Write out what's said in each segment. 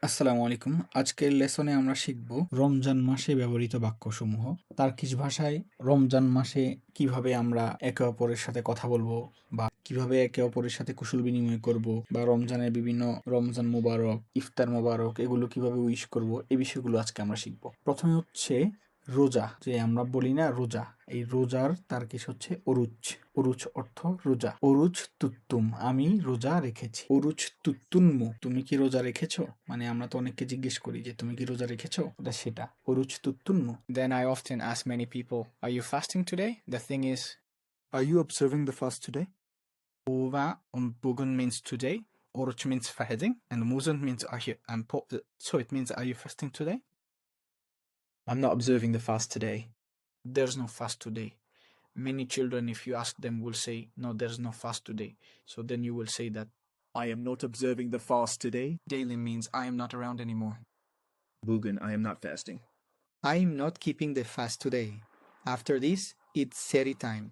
আসসালামু আলাইকুম। আজকের লেসনে আমরা শিখব রমজান মাসে ব্যবহৃত বাক্যসমূহ। টার্কিশ ভাষায় রমজান মাসে কিভাবে আমরা একে অপরের সাথে কথা বলবো বা কিভাবে একে অপরের সাথে কুশল বিনিময় করব বা রমজানের বিভিন্ন রমজান মুবারক, ইফতার মুবারক এগুলো কিভাবে উইশ করব এই বিষয়গুলো আজকে আমরা শিখব। প্রথমে হচ্ছে রোজা, যে আমরা বলি না রোজা, এই রোজার টার্কিশ হচ্ছে ওরুচ। ওরুচ অর্থ রোজা। ওরুচ তুত্তুম, আমি রোজা রেখেছি। ওরুচ তুত্তুনমু, তুমি কি রোজা রেখেছো? মানে আমরা তো অনেককে জিজ্ঞেস করি যে তুমি কি রোজা রেখেছো, ওটা সেটা ওরুচ তুত্তুনমু। Then I often ask many people, are you fasting today? The thing is, Are you observing the fast today? Ova und Bugun means today, Oruç means fasting, and Muzun means are you, so it means are you fasting today? I'm not observing the fast today. There's no fast today. Many children, if you ask them, will say, no, there's no fast today. So then you will say that I am not observing the fast today. daily means I am not around anymore. Bugun, I am not fasting. I am not keeping the fast today. After this, it's seri time.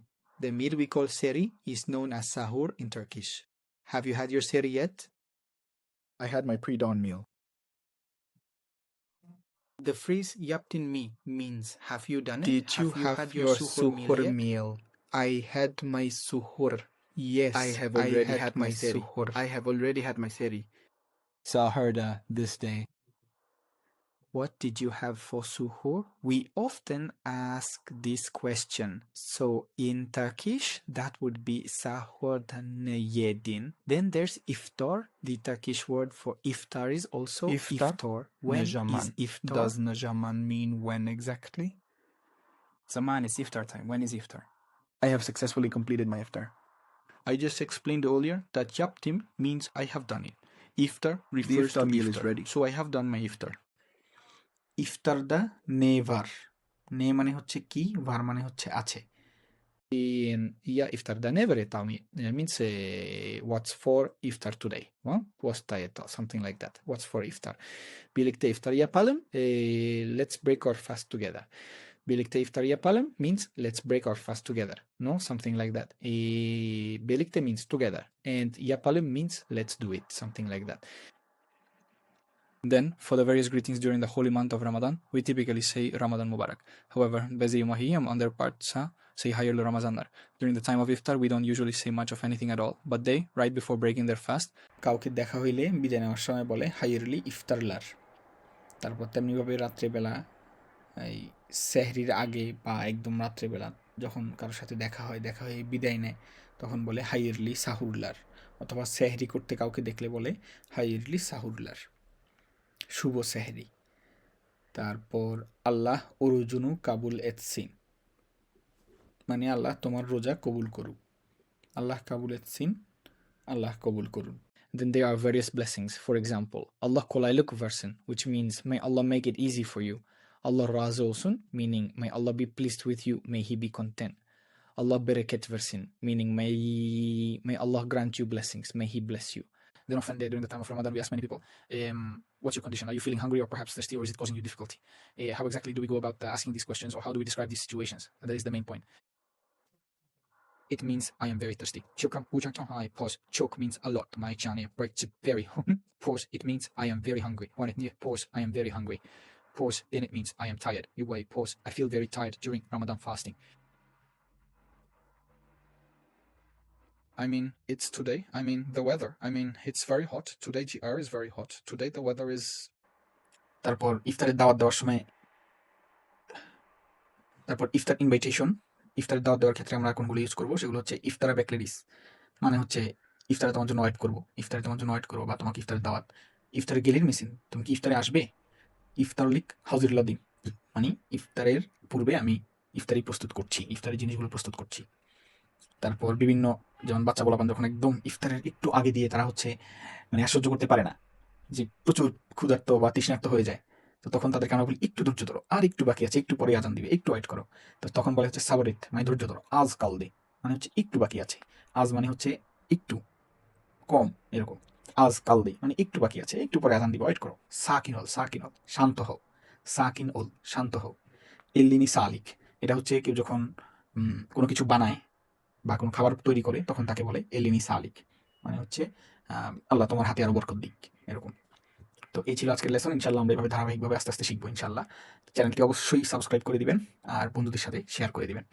The meal we call seri is known as sahur in Turkish. Have you had your seri yet? I had my pre-dawn meal. The phrase yaptin mi means have you done it? Did you Have have your your suhoor suhoor yet? meal? I had my suhoor. Yes, I have already had had my my seri. suhoor. I have already had my seri. Sahurda this day. What did you have for suhoor? We often ask this question. So in Turkish, that would be sahurda ne yedin. Then there's iftar. The Turkish word for iftar is also İftar. iftar. When Ne zaman? is iftar? Does ne zaman mean when exactly? Zaman is iftar time. When is iftar? I have successfully completed my iftar. I just explained earlier that yaptim means I have done it. Iftar refers iftar to meal iftar. is ready. So I have done my iftar. ইফতারদা never, নে মানে হচ্ছে কি, ভার মানে হচ্ছে আছে। Ja, iftar da nevere tami means what's for iftar today. Well, was something like that. What's for iftar? Birlikte iftar yapalım. Let's break our fast together. Birlikte iftar yapalım means let's break our fast together. No, something like that. Birlikte means together, and yapalım means let's do it. Something like that. Then, for the various greetings during the holy month of Ramadan, we typically say Ramadan Mubarak. However, Bezi Mahiyam on their part say Hayırlı Ramazanlar. During the time of Iftar, we don't usually say much of anything at all, but they, right before breaking their fast, কাউকে দেখা হইলে বিদায় নেওয়ার সময় বলে হাইরলি ইফতারলার। তারপর তেমনিভাবে রাত্রেবেলা এই সেহরির আগে বা একদম রাত্রেবেলা যখন কারোর সাথে দেখা হয়ে বিদায় নেয় তখন বলে হাইরলি সাহুরলার, অথবা সেহরি করতে কাউকে দেখলে বলে হাইরলি সাহুরলার, শুভ সেহরি। তারপর আল্লাহ ওরুজুনু কাবুল etsin, মানে আল্লাহ তোমার রোজা কবুল করুক। আল্লাহ কাবুল etsin, আল্লাহ কবুল করুন। then there are various blessings. For example, Allah kolaylık versin, which means may Allah make it easy for you. Allah razı olsun, meaning may Allah be pleased with you, may He be content. Allah bereket versin, meaning may Allah grant you blessings, may He bless you. Then often during the time of Ramadan, we ask many people, what's your condition? Are you feeling hungry or perhaps thirsty, or is it causing you difficulty? How exactly do we go about asking these questions, or how do we describe these situations? And that is the main point. It means I am very thirsty. Pause. Choke means a lot. My chane very. Pause. It means I am very hungry. Pause. I am very hungry. Pause. Then it means I am tired. You wait. Pause. I feel very tired during Ramadan fasting. I mean, it's today. I mean, the weather. I mean, it's very hot. Today the air is very hot. Today the weather is... তারপর ইফতারের দাওয়াত দেওয়ার সময়, তারপর ইফতার invitation, ইফতারের দাওয়াত দেওয়ার ক্ষেত্রে আমরা কোনগুলো ইউজ করবো সেগুলো হচ্ছে ইফতারা ব্যাকলেডিস, মানে হচ্ছে ইফতারে তোমার জন্য ওয়েট করবো, ইফতারে তোমার জন্য ওয়েট করবো, বা তোমাকে ইফতারের দাওয়াত। ইফতারে গেলির মেশিন, তুমি কি ইফতারে আসবে? ইফতারলিক হাজিরুল্লাদিন, মানে ইফতারের পূর্বে আমি ইফতারি প্রস্তুত করছি, ইফতারের জিনিসগুলো প্রস্তুত করছি। তারপর বিভিন্ন, যেমন বাচ্চা বলাবান যখন একদম ইফতারের একটু আগে দিয়ে তারা হচ্ছে মানে সহ্য করতে পারে না, যে প্রচুর ক্ষুধার্ত বা তৃষ্ণার্ত হয়ে যায়, তো তখন তাদেরকে আমরা বলি একটু ধৈর্য ধরো, আর একটু বাকি আছে, একটু পরে আজান দিবে, একটু ওয়েট করো। তো তখন বলে হচ্ছে সাবরিত, মানে ধৈর্য ধরো, আজ কাল দে মানে হচ্ছে একটু বাকি আছে, আজ মানে হচ্ছে একটু কম এরকম, আজ কাল দে মানে একটু বাকি আছে, একটু পরে আজান দিবে, ওয়েট করো। সাকিন হল শান্ত হও, সাকিন হল শান্ত হও। এল্লিনি সালিক, এটা হচ্ছে কেউ যখন কোনো কিছু বানায় বা কোনো খাবার তৈরি করে তখন তাকে বলে এলিনি সালিক, মানে হচ্ছে আল্লাহ তোমার হাতে আরো বরকত দিক এরকম। তো এই ছিল আজকের লেসন। ইনশাআল্লাহ আমরা এভাবে ধারাবাহিকভাবে আস্তে আস্তে শিখবো ইনশাআল্লাহ। চ্যানেলটি অবশ্যই সাবস্ক্রাইব করে দিবেন আর বন্ধুদের সাথে শেয়ার করে দিবেন।